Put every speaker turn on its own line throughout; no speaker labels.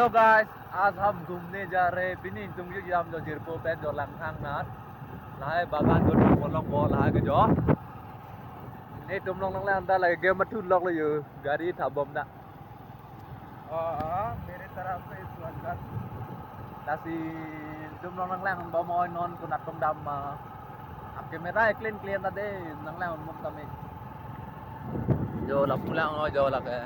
hello guys, आज हम घूमने जा रहे हैं पिनी तुम जो हम जो जिरपो पे जो लंथांग नाथ लाए बागान जो तुम लोग बोल लाए के जो नहीं तुम लोग अंदर लगे गेम मत लोग ले गाड़ी था बम ना मेरे तरफ से स्वागत तासी तुम लोग बम और नॉन को नट तुम दम आपके मेरा एक क्लियर ना दे नंगला उन मुक्त में जो लपुला जो लगे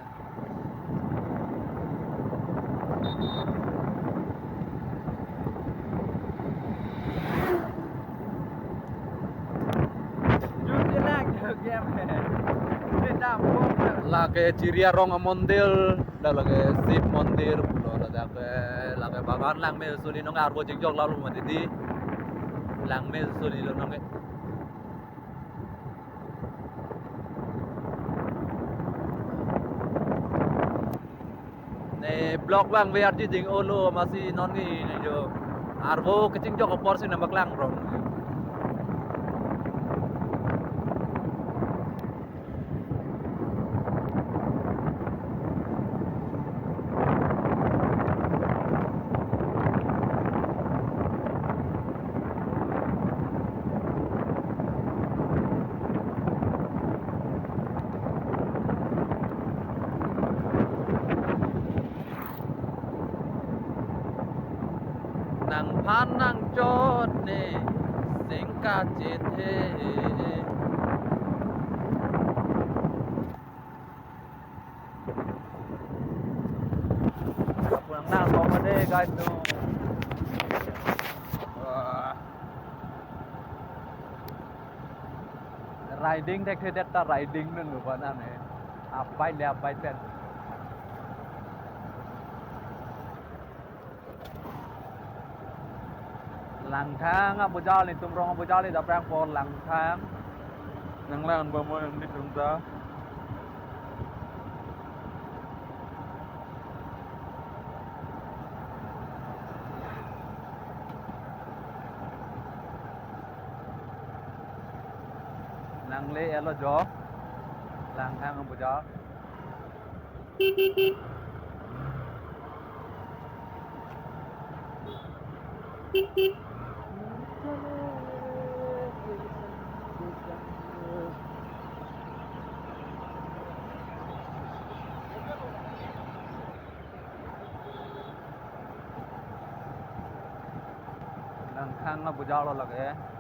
lagi ciria rong mondel dah lagi sip mondir pulo lagi bagan lang me suli nong arbo jok lalu mati di lang me suli lo nong ne blok bang biar jing olo masih non ni jo arbo kecing jok opor sih nambah lang rong nang panang jod ne singka jete pulang nang kau deh guys tu riding dek dek riding neng lupa nane apa pen lang thang Abu Jal ni tumrong Abu Jal ni dah perang pon lang thang nang lang bamoy ang ni tungta nang le elo jo lang thang Abu Jal lang thang Abu Jal lage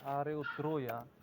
Are utro ya